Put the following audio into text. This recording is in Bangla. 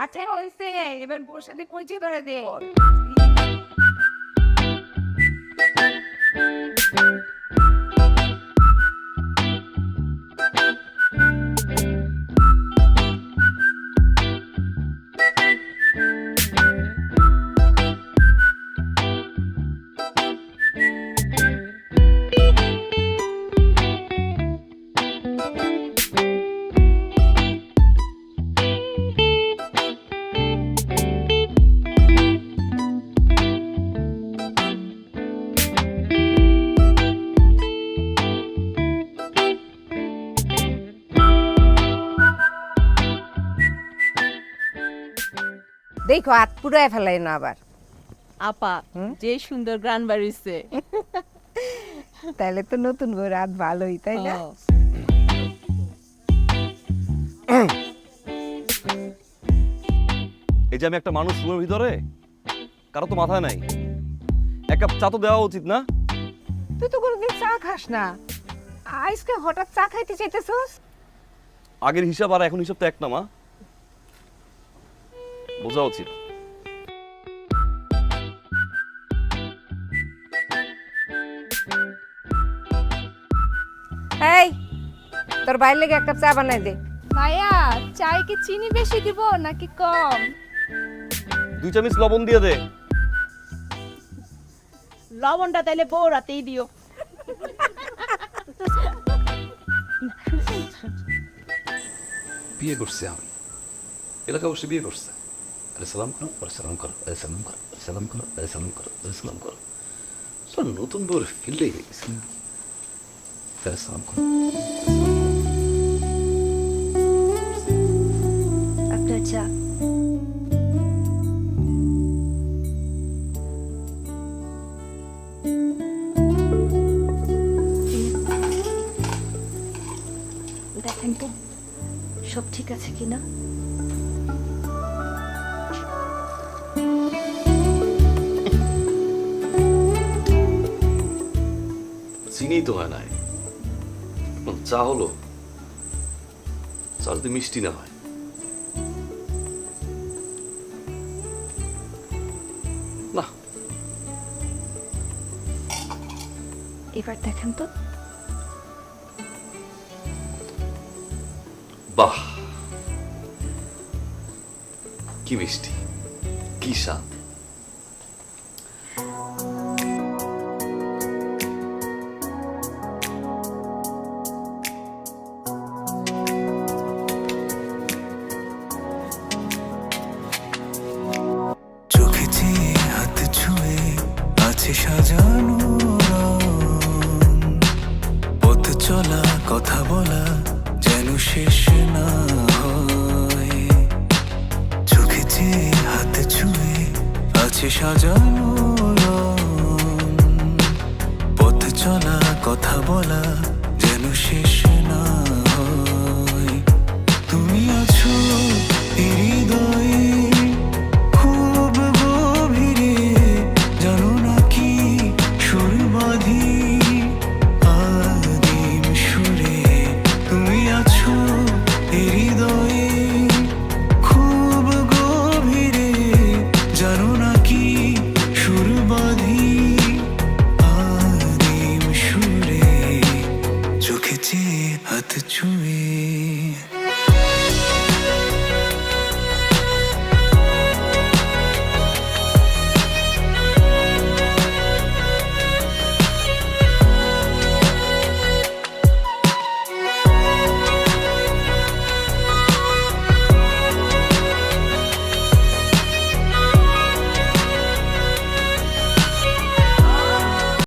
আচ্ছা হয়েছে, এবার বোর সাথে পরিচয় করে দে। দেখো হাত পুরায় ফেলাই না আবার। আপা যে সুন্দর গান বাড়িছে। তাহলে তো নতুন বউ রাত ভালোই, তাই না? এই যে আমি একটা মানুষ রুমের ভিতরে, কারো তো মাথায় নাই, এক কাপ চা তো দেওয়া উচিত না? তুই তো কোনোদিন চা খাস না, আজকে হঠাৎ চা খাইতে চাইতেছস? আগের হিসাব আর এখন হিসাব তো এক না মা, বোঝা উচিত। এই তোর বাইরে লেগে এক কাপ চা বানাই দে। ভাইয়া চাই কি চিনি বেশি দিব নাকি কম? 2 চামচ লবণ দিয়ে দে। লবণটা তাইলে বউ রাতেই দিও। বিয়ে করছি আমি, এলাকা বসে বিয়ে করছে। আরে সালাম করো, আরে সালাম করো, আরে সালাম করো, আরে সালাম করো, আরে সালাম করো, আরে সালাম করো। নতুন বউর ফিল্ডেই হয়ে গেছে। আরে সালাম করো। আপনার চা। দেখেন তো সব ঠিক আছে কিনা। চিনি তো হয় নাই, চা হলো। চা যদি মিষ্টি না হয়। না, এবার দেখেন তো। বাহ, কি মিষ্টি, কি স্বাদ। চোখে চেয়ে হাত ছুঁয়ে আছে সাজানো রং। পথ চলা কথা বলা যেন শেষ না হয়। চোখে চেয়ে হাত ছুঁয়ে আছে সাজানো রং। পথ চলা কথা বলা যেন শেষ না হয়। তুমি আছো এই হৃদয়